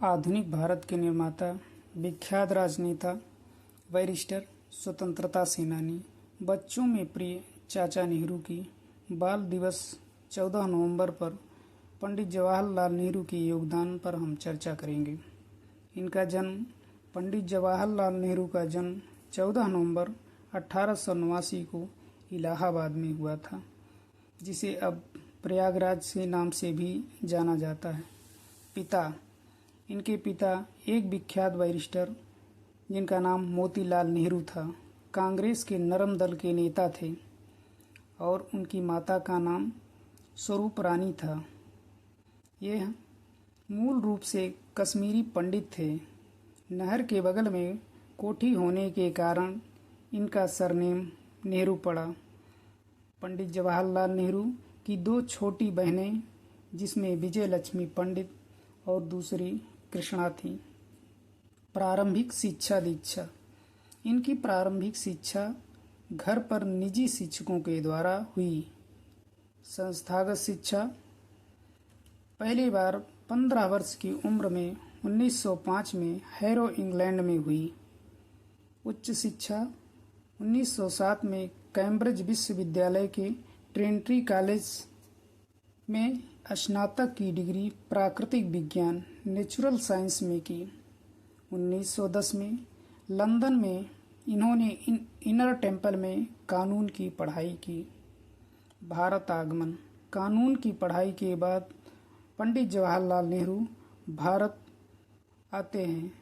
आधुनिक भारत के निर्माता, विख्यात राजनेता, बैरिस्टर, स्वतंत्रता सेनानी, बच्चों में प्रिय चाचा नेहरू की बाल दिवस 14 नवंबर पर पंडित जवाहरलाल नेहरू के योगदान पर हम चर्चा करेंगे। इनका जन्म पंडित जवाहरलाल नेहरू का जन्म 14 नवंबर 1889 को इलाहाबाद में हुआ था, जिसे अब प्रयागराज के नाम से भी जाना जाता है। पिता इनके पिता एक विख्यात बैरिस्टर जिनका नाम मोतीलाल नेहरू था, कांग्रेस के नरम दल के नेता थे और उनकी माता का नाम स्वरूप रानी था। यह मूल रूप से कश्मीरी पंडित थे। नहर के बगल में कोठी होने के कारण इनका सरनेम नेहरू पड़ा। पंडित जवाहरलाल नेहरू की दो छोटी बहनें, जिसमें विजय लक्ष्मी पंडित और दूसरी कृष्णा थी। प्रारंभिक शिक्षा दीक्षा इनकी प्रारंभिक शिक्षा घर पर निजी शिक्षकों के द्वारा हुई। संस्थागत शिक्षा पहली बार 15 वर्ष की उम्र में 1905 में हैरो इंग्लैंड में हुई। उच्च शिक्षा 1907 में कैम्ब्रिज विश्वविद्यालय के ट्रिनिटी कॉलेज में स्नातक की डिग्री प्राकृतिक विज्ञान नेचुरल साइंस में की। 1910 में लंदन में इन्होंने इनर टेम्पल में कानून की पढ़ाई की। भारत आगमन कानून की पढ़ाई के बाद पंडित जवाहरलाल नेहरू भारत आते हैं।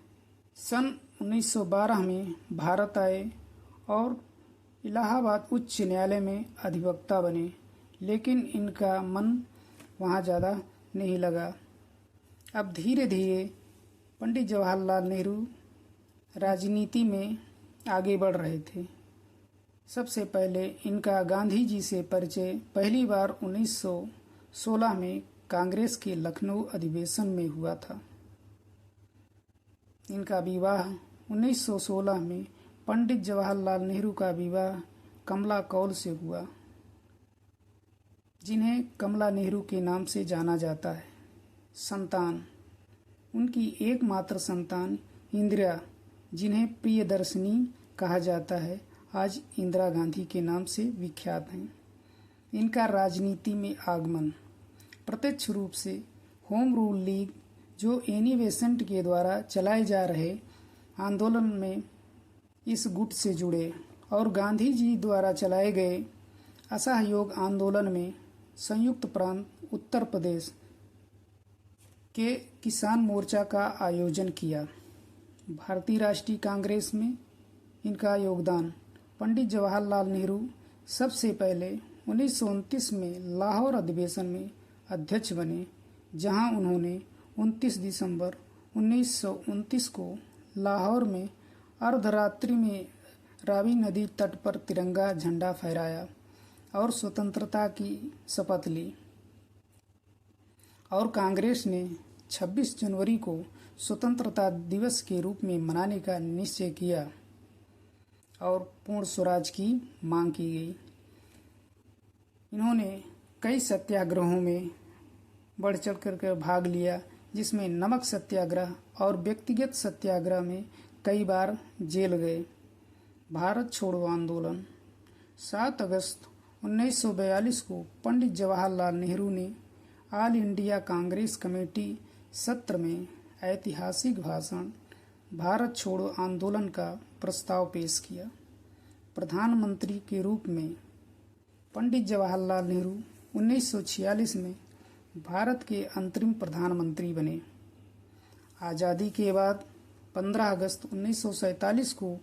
सन 1912 में भारत आए और इलाहाबाद उच्च न्यायालय में अधिवक्ता बने, लेकिन इनका मन वहाँ ज़्यादा नहीं लगा। अब धीरे धीरे पंडित जवाहरलाल नेहरू राजनीति में आगे बढ़ रहे थे। सबसे पहले इनका गांधी जी से परिचय पहली बार 1916 में कांग्रेस के लखनऊ अधिवेशन में हुआ था। इनका विवाह 1916 में पंडित जवाहरलाल नेहरू का विवाह कमला कौल से हुआ, जिन्हें कमला नेहरू के नाम से जाना जाता है। संतान उनकी एकमात्र संतान इंदिरा, जिन्हें प्रियदर्शिनी कहा जाता है, आज इंदिरा गांधी के नाम से विख्यात हैं। इनका राजनीति में आगमन प्रत्यक्ष रूप से होम रूल लीग, जो एनी बेसेंट के द्वारा चलाए जा रहे आंदोलन में इस गुट से जुड़े और गांधी जी द्वारा चलाए गए असहयोग आंदोलन में संयुक्त प्रांत उत्तर प्रदेश के किसान मोर्चा का आयोजन किया। भारतीय राष्ट्रीय कांग्रेस में इनका योगदान पंडित जवाहरलाल नेहरू सबसे पहले 1929 में लाहौर अधिवेशन में अध्यक्ष बने, जहां उन्होंने 29 दिसंबर 1929 को लाहौर में अर्धरात्रि में रावी नदी तट पर तिरंगा झंडा फहराया और स्वतंत्रता की शपथ ली। और कांग्रेस ने 26 जनवरी को स्वतंत्रता दिवस के रूप में मनाने का निश्चय किया और पूर्ण स्वराज की मांग की गई। इन्होंने कई सत्याग्रहों में बढ़ चढ़ कर भाग लिया, जिसमें नमक सत्याग्रह और व्यक्तिगत सत्याग्रह में कई बार जेल गए। भारत छोड़ो आंदोलन 7 अगस्त 1942 को पंडित जवाहरलाल नेहरू ने ऑल इंडिया कांग्रेस कमेटी सत्र में ऐतिहासिक भाषण भारत छोड़ो आंदोलन का प्रस्ताव पेश किया। प्रधानमंत्री के रूप में पंडित जवाहरलाल नेहरू 1946 में भारत के अंतरिम प्रधानमंत्री बने। आज़ादी के बाद 15 अगस्त 1947 को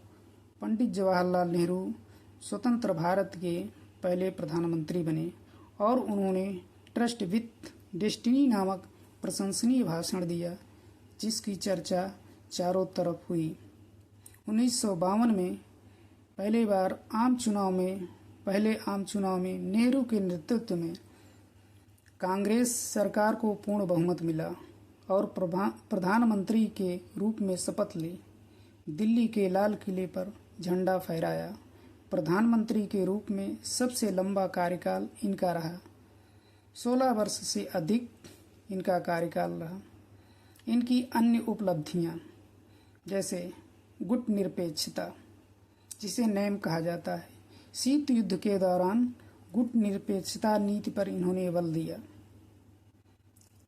पंडित जवाहरलाल नेहरू स्वतंत्र भारत के पहले प्रधानमंत्री बने और उन्होंने ट्रस्ट विथ डेस्टिनी नामक प्रशंसनीय भाषण दिया, जिसकी चर्चा चारों तरफ हुई। 1952 में पहले आम चुनाव में नेहरू के नेतृत्व में कांग्रेस सरकार को पूर्ण बहुमत मिला और प्रधानमंत्री के रूप में शपथ ली। दिल्ली के लाल किले पर झंडा फहराया। प्रधानमंत्री के रूप में सबसे लंबा कार्यकाल इनका रहा। 16 वर्ष से अधिक इनका कार्यकाल रहा। इनकी अन्य उपलब्धियां जैसे गुटनिरपेक्षता, जिसे नेम कहा जाता है। शीत युद्ध के दौरान गुटनिरपेक्षता नीति पर इन्होंने बल दिया।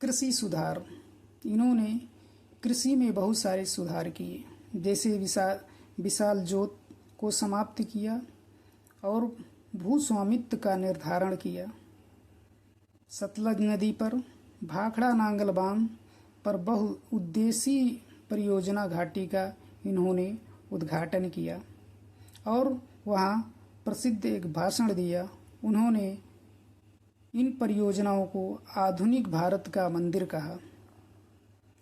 कृषि सुधार, इन्होंने कृषि में बहुत सारे सुधार किए, जैसे विशाल जोत को समाप्त किया और भूस्वामित्व का निर्धारण किया। सतलज नदी पर भाखड़ा नांगल बांध पर बहुउद्देशीय परियोजना घाटी का इन्होंने उद्घाटन किया और वहाँ प्रसिद्ध एक भाषण दिया। उन्होंने इन परियोजनाओं को आधुनिक भारत का मंदिर कहा।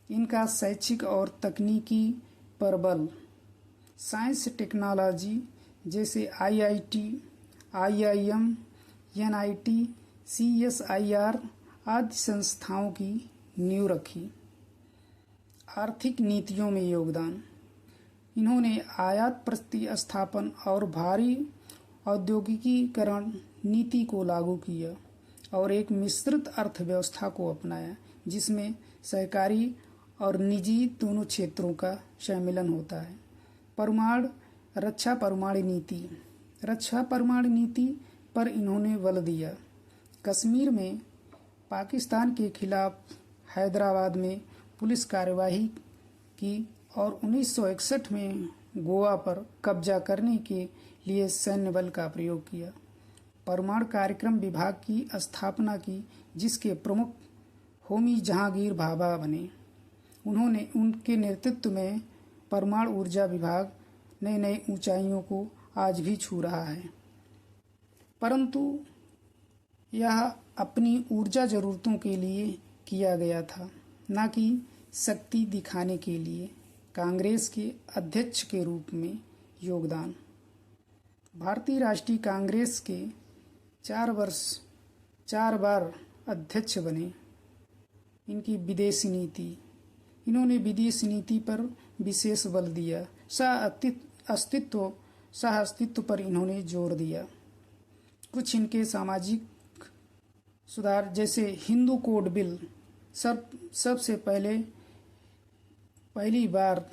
इनका शैक्षिक और तकनीकी पर बल, साइंस टेक्नोलॉजी जैसे IIT, IIM, NIT, CSIR आदि संस्थाओं की नींव रखी। आर्थिक नीतियों में योगदान, इन्होंने आयात प्रतिस्थापन और भारी औद्योगिकीकरण नीति को लागू किया और एक मिश्रित अर्थव्यवस्था को अपनाया, जिसमें सहकारी और निजी दोनों क्षेत्रों का सम्मिलन होता है। रक्षा परमाणु नीति पर इन्होंने बल दिया। कश्मीर में पाकिस्तान के खिलाफ हैदराबाद में पुलिस कार्यवाही की और 1961 में गोवा पर कब्जा करने के लिए सैन्य बल का प्रयोग किया। परमाणु कार्यक्रम विभाग की स्थापना की, जिसके प्रमुख होमी जहांगीर भाभा बने। उनके नेतृत्व में परमाणु ऊर्जा विभाग नई नई ऊंचाइयों को आज भी छू रहा है, परंतु यह अपनी ऊर्जा जरूरतों के लिए किया गया था, न कि शक्ति दिखाने के लिए। कांग्रेस के अध्यक्ष के रूप में योगदान, भारतीय राष्ट्रीय कांग्रेस के 4 बार अध्यक्ष बने। इनकी विदेशी नीति, इन्होंने विदेशी नीति पर विशेष बल दिया। सह अस्तित्व पर इन्होंने जोर दिया। कुछ इनके सामाजिक सुधार, जैसे हिंदू कोड बिल, सबसे पहली बार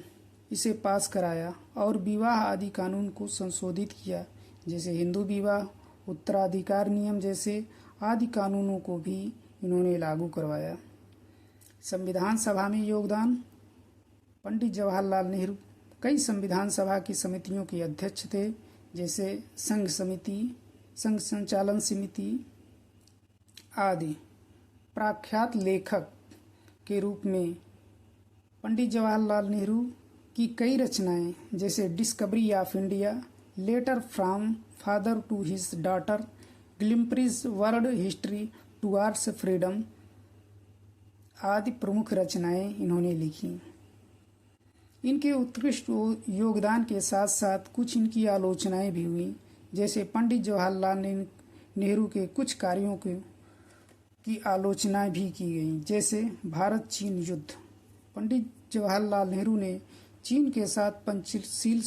इसे पास कराया और विवाह आदि कानून को संशोधित किया, जैसे हिंदू विवाह, उत्तराधिकार नियम जैसे आदि कानूनों को भी इन्होंने लागू करवाया। संविधान सभा में योगदान, पंडित जवाहरलाल नेहरू कई संविधान सभा की समितियों के अध्यक्ष थे, जैसे संघ संचालन समिति आदि। प्रख्यात लेखक के रूप में पंडित जवाहरलाल नेहरू की कई रचनाएं, जैसे discovery of India, letter from father to his daughter, glimpses world history towards freedom आदि प्रमुख रचनाएं इन्होंने लिखी। इनके उत्कृष्ट योगदान के साथ साथ कुछ इनकी आलोचनाएं भी हुई, जैसे पंडित जवाहरलाल नेहरू के कुछ कार्यों की आलोचना भी की गई, जैसे भारत चीन युद्ध। पंडित जवाहरलाल नेहरू ने चीन के साथ पंचशील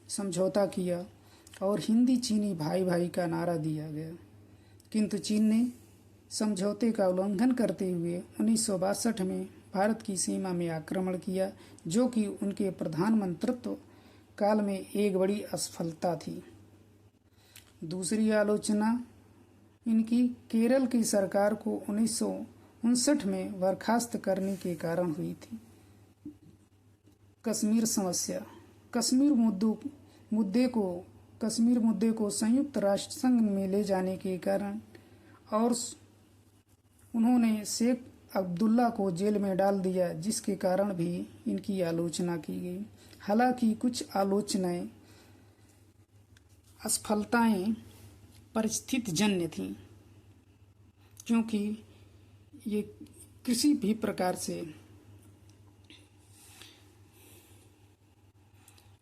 समझौता किया और हिंदी चीनी भाई भाई का नारा दिया गया, किंतु चीन ने समझौते का उल्लंघन करते हुए 1962 में भारत की सीमा में आक्रमण किया, जो कि उनके प्रधानमंत्रित्व काल में एक बड़ी असफलता थी। दूसरी आलोचना इनकी केरल की सरकार को 1959 में बर्खास्त करने के कारण हुई थी। कश्मीर समस्या, कश्मीर मुद्दे को संयुक्त राष्ट्र संघ में ले जाने के कारण और उन्होंने शेख अब्दुल्ला को जेल में डाल दिया, जिसके कारण भी इनकी आलोचना की गई। हालांकि कुछ आलोचनाएं असफलताएं परिस्थिति जन्य थीं, क्योंकि ये किसी भी प्रकार से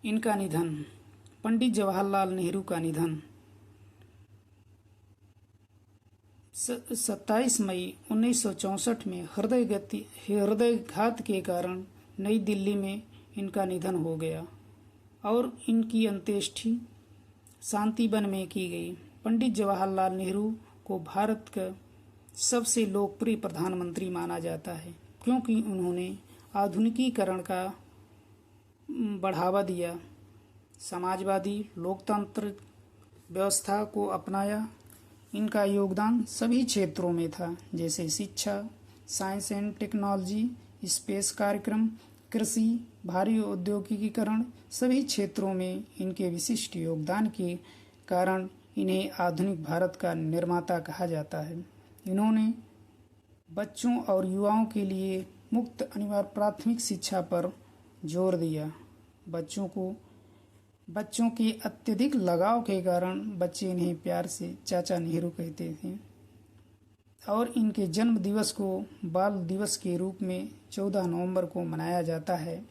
इनका निधन, पंडित जवाहरलाल नेहरू का निधन 27 मई 1964 में हृदयघात के कारण नई दिल्ली में इनका निधन हो गया और इनकी अंत्येष्टि शांतिवन में की गई। पंडित जवाहरलाल नेहरू को भारत का सबसे लोकप्रिय प्रधानमंत्री माना जाता है, क्योंकि उन्होंने आधुनिकीकरण का बढ़ावा दिया, समाजवादी लोकतंत्र व्यवस्था को अपनाया। इनका योगदान सभी क्षेत्रों में था, जैसे शिक्षा, साइंस एंड टेक्नोलॉजी, स्पेस कार्यक्रम, कृषि, भारी औद्योगिकीकरण। सभी क्षेत्रों में इनके विशिष्ट योगदान के कारण इन्हें आधुनिक भारत का निर्माता कहा जाता है। इन्होंने बच्चों और युवाओं के लिए मुफ्त अनिवार्य प्राथमिक शिक्षा पर जोर दिया। बच्चों के अत्यधिक लगाव के कारण बच्चे इन्हें प्यार से चाचा नेहरू कहते थे। और इनके जन्म दिवस को बाल दिवस के रूप में 14 नवंबर को मनाया जाता है।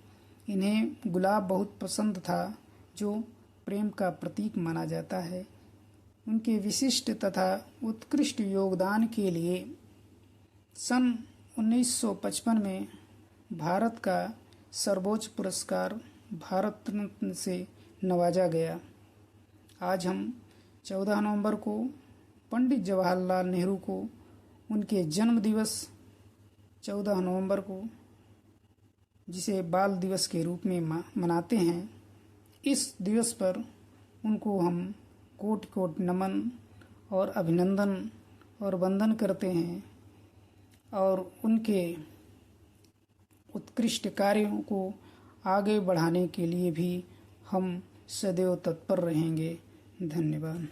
इन्हें गुलाब बहुत पसंद था, जो प्रेम का प्रतीक माना जाता है। उनके विशिष्ट तथा उत्कृष्ट योगदान के लिए सन 1955 में भारत का सर्वोच्च पुरस्कार भारत रत्न से नवाजा गया। आज हम 14 नवंबर को पंडित जवाहरलाल नेहरू को उनके जन्म दिवस 14 नवंबर को, जिसे बाल दिवस के रूप में मनाते हैं, इस दिवस पर उनको हम कोटि कोटि नमन और अभिनंदन और वंदन करते हैं और उनके उत्कृष्ट कार्यों को आगे बढ़ाने के लिए भी हम सदैव तत्पर रहेंगे। धन्यवाद।